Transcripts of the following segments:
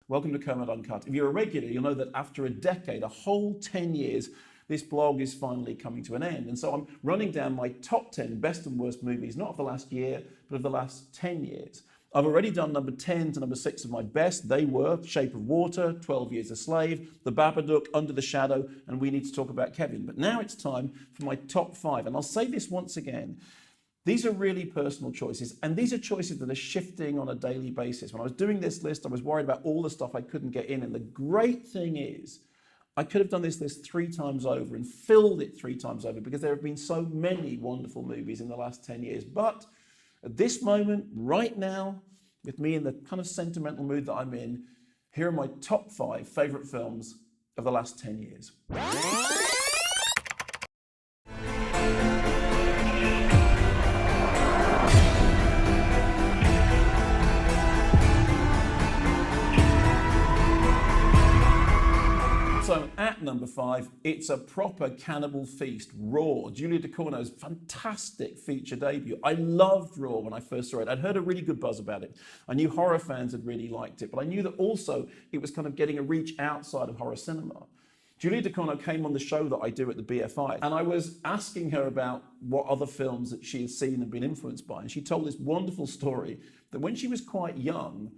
Welcome to Kermode Uncut. If you're a regular, you'll know that after a decade, a whole 10 years, this blog is finally coming to an end. And so I'm running down my top 10 best and worst movies, not of the last year, but of the last 10 years. I've already done number 10 to number 6 of my best. They were Shape of Water, 12 Years a Slave, The Babadook, Under the Shadow, and We Need to Talk About Kevin. But now it's time for my top 5. And I'll say this once again. These are really personal choices, and these are choices that are shifting on a daily basis. When I was doing this list, I was worried about all the stuff I couldn't get in. And the great thing is, I could have done this list 3 times over and filled it 3 times over because there have been so many wonderful movies in the last 10 years. But at this moment, right now, with me in the kind of sentimental mood that I'm in, here are my top 5 favourite films of the last 10 years. So at number 5, it's a proper cannibal feast, Raw, Julia Ducournau's fantastic feature debut. I loved Raw when I first saw it. I'd heard a really good buzz about it. I knew horror fans had really liked it, but I knew that also it was kind of getting a reach outside of horror cinema. Julia Ducournau came on the show that I do at the BFI, and I was asking her about what other films that she had seen and been influenced by, and she told this wonderful story that when she was quite young,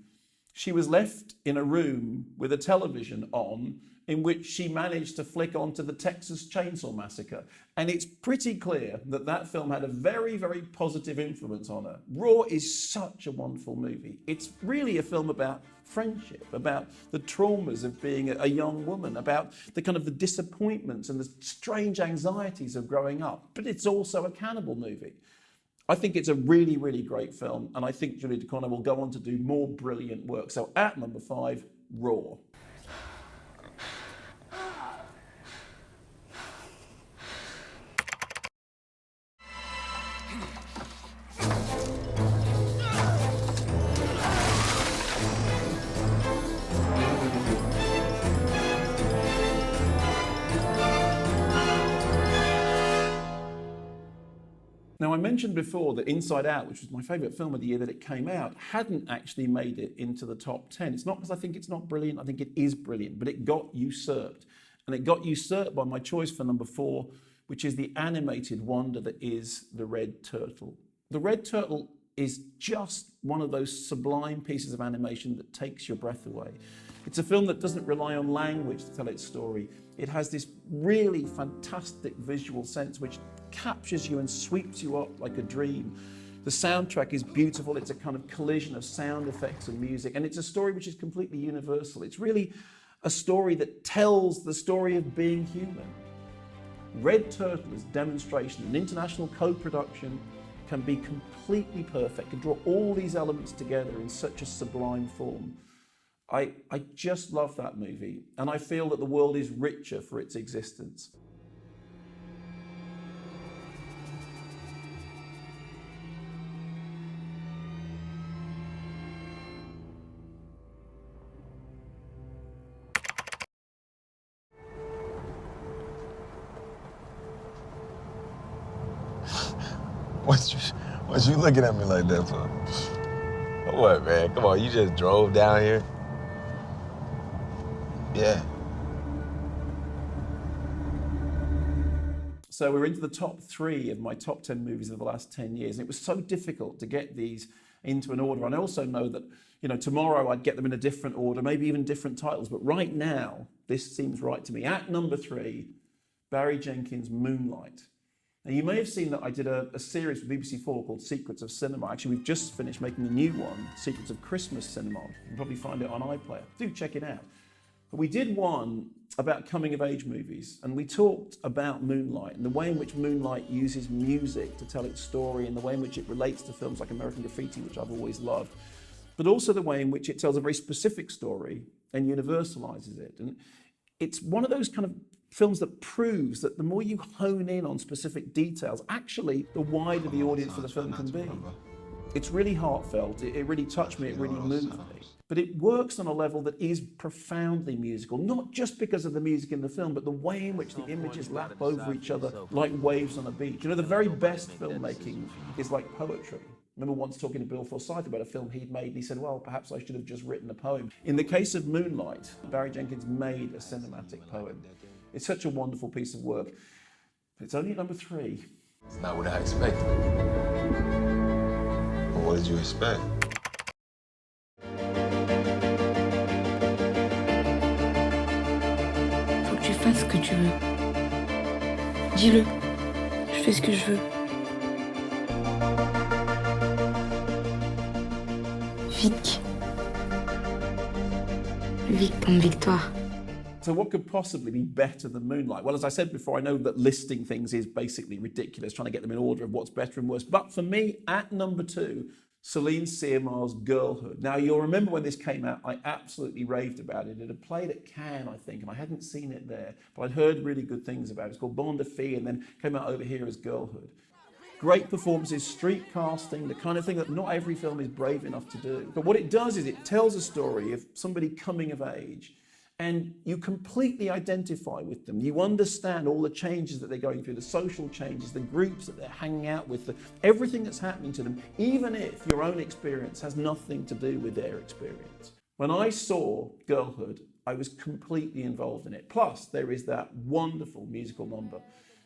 she was left in a room with a television on in which she managed to flick onto the Texas Chainsaw Massacre. And it's pretty clear that that film had a very, very positive influence on her. Raw is such a wonderful movie. It's really a film about friendship, about the traumas of being a young woman, about the kind of the disappointments and the strange anxieties of growing up. But it's also a cannibal movie. I think it's a really, really great film, and I think Julia Ducournau will go on to do more brilliant work. So at number 5, Raw. Now, I mentioned before that Inside Out, which was my favourite film of the year that it came out, hadn't actually made it into the top 10. It's not because I think it's not brilliant, I think it is brilliant, but it got usurped. And it got usurped by my choice for number 4, which is the animated wonder that is The Red Turtle. The Red Turtle is just one of those sublime pieces of animation that takes your breath away. It's a film that doesn't rely on language to tell its story. It has this really fantastic visual sense which captures you and sweeps you up like a dream. The soundtrack is beautiful. It's a kind of collision of sound effects and music, and it's a story which is completely universal. It's really a story that tells the story of being human. Red Turtle is a demonstration. An international co-production can be completely perfect, can draw all these elements together in such a sublime form. I just love that movie, and I feel that the world is richer for its existence. What you looking at me like that for? What, man? Come on, you just drove down here? Yeah. So we're into the top 3 of my top 10 movies of the last 10 years. And it was so difficult to get these into an order. And I also know that, tomorrow I'd get them in a different order, maybe even different titles. But right now, this seems right to me. At number 3, Barry Jenkins' Moonlight. Now, you may have seen that I did a series with BBC4 called Secrets of Cinema. Actually, we've just finished making a new one, Secrets of Christmas Cinema. You can probably find it on iPlayer. Do check it out. But we did one about coming-of-age movies, and we talked about Moonlight and the way in which Moonlight uses music to tell its story and the way in which it relates to films like American Graffiti, which I've always loved, but also the way in which it tells a very specific story and universalizes it. And it's one of those kind of films that proves that the more you hone in on specific details, actually, the wider the audience for the film can be. It's really heartfelt, it really touched me, it really moved me. But it works on a level that is profoundly musical, not just because of the music in the film, but the way in which the images lap over each other like waves on a beach. The very best filmmaking is like poetry. remember once talking to Bill Forsyth about a film he'd made, and he said, well, perhaps I should have just written a poem. In the case of Moonlight, Barry Jenkins made a cinematic poem. It's such a wonderful piece of work. But it's only number 3. It's not what I expected. But what did you expect? Faut que tu fasses ce que tu veux. Dis-le. Je fais ce que je veux. Vic. Vic comme victoire. So what could possibly be better than Moonlight? Well, as I said before, I know that listing things is basically ridiculous, trying to get them in order of what's better and worse. But for me, at number 2, Celine Sciamma's Girlhood. Now, you'll remember when this came out, I absolutely raved about it. It had played at Cannes, I think, and I hadn't seen it there, but I'd heard really good things about it. It's called Bon de Fille, and then came out over here as Girlhood. Great performances, street casting, the kind of thing that not every film is brave enough to do. But what it does is it tells a story of somebody coming of age, and you completely identify with them. You understand all the changes that they're going through, the social changes, the groups that they're hanging out with, everything that's happening to them, even if your own experience has nothing to do with their experience. When I saw Girlhood, I was completely involved in it. Plus, there is that wonderful musical number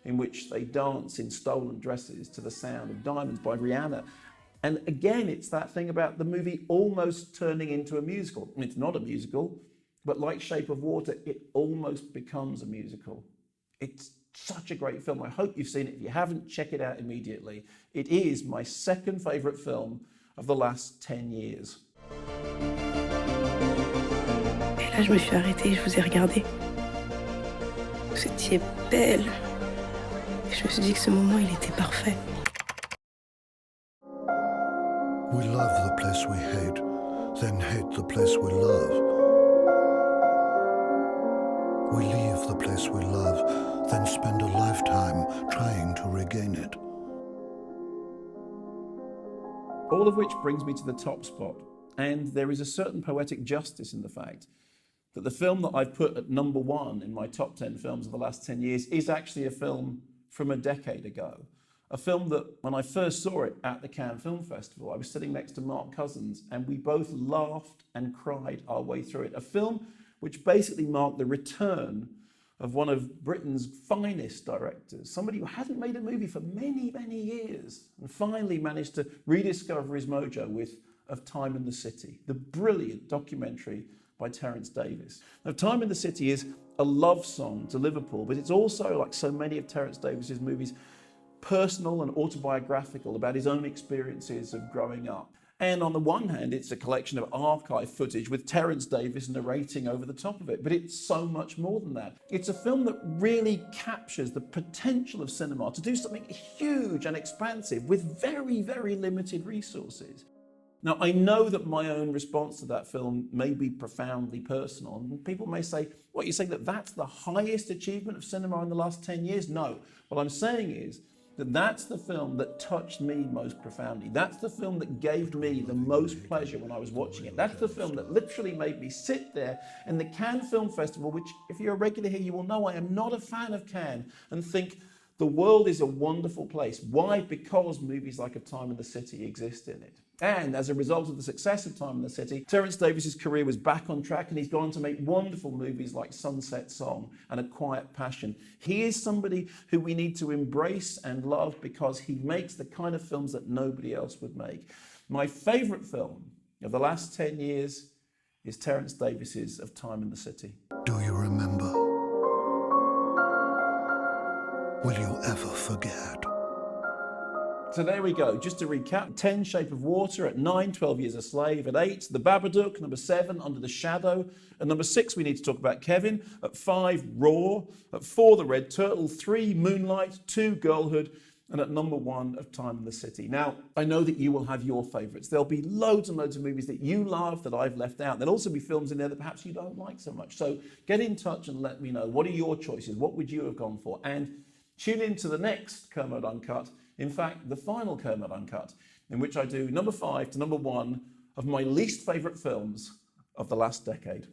in which they dance in stolen dresses to the sound of Diamonds by Rihanna. And again, it's that thing about the movie almost turning into a musical. I mean, it's not a musical, but like Shape of Water, it almost becomes a musical. It's such a great film. I hope you've seen it. If you haven't, check it out immediately. It is my second favourite film of the last 10 years. Et là, je me suis arrêtée et je vous ai regardé. Vous étiez belle. Et je me suis dit que ce moment, il était parfait. We love the place we hate, then hate the place we love. We leave the place we love, then spend a lifetime trying to regain it. All of which brings me to the top spot. And there is a certain poetic justice in the fact that the film that I've put at number 1 in my top 10 films of the last 10 years is actually a film from a decade ago. A film that, when I first saw it at the Cannes Film Festival, I was sitting next to Mark Cousins and we both laughed and cried our way through it. A film which basically marked the return of one of Britain's finest directors, somebody who hadn't made a movie for many, many years, and finally managed to rediscover his mojo with Of Time in the City, the brilliant documentary by Terence Davis. Now, Time in the City is a love song to Liverpool, but it's also, like so many of Terence Davis's movies, personal and autobiographical about his own experiences of growing up. And on the one hand, it's a collection of archive footage with Terence Davis narrating over the top of it. But it's so much more than that. It's a film that really captures the potential of cinema to do something huge and expansive with very, very limited resources. Now, I know that my own response to that film may be profoundly personal. And people may say, what, you're saying that that's the highest achievement of cinema in the last 10 years? No. What I'm saying is, that's the film that touched me most profoundly. That's the film that gave me the most pleasure when I was watching it. That's the film that literally made me sit there in the Cannes Film Festival, which, if you're a regular here, you will know I am not a fan of Cannes, and think the world is a wonderful place. Why? Because movies like A Time in the City exist in it. And as a result of the success of Time in the City, Terence Davis's career was back on track and he's gone on to make wonderful movies like Sunset Song and A Quiet Passion. He is somebody who we need to embrace and love because he makes the kind of films that nobody else would make. My favourite film of the last 10 years is Terence Davis's Of Time in the City. Do you remember? Will you ever forget? So there we go. Just to recap, 10, Shape of Water. At 9, 12 Years a Slave. At 8, The Babadook. Number 7, Under the Shadow. At number 6, we need to talk about Kevin. At 5, Raw. At 4, The Red Turtle. 3, Moonlight. 2, Girlhood. And at number 1, Of Time in the City. Now, I know that you will have your favourites. There'll be loads and loads of movies that you love that I've left out. There'll also be films in there that perhaps you don't like so much. So get in touch and let me know. What are your choices? What would you have gone for? And tune in to the next Kermode Uncut. In fact, the final Kermode Uncut, in which I do number 5 to number 1 of my least favourite films of the last decade.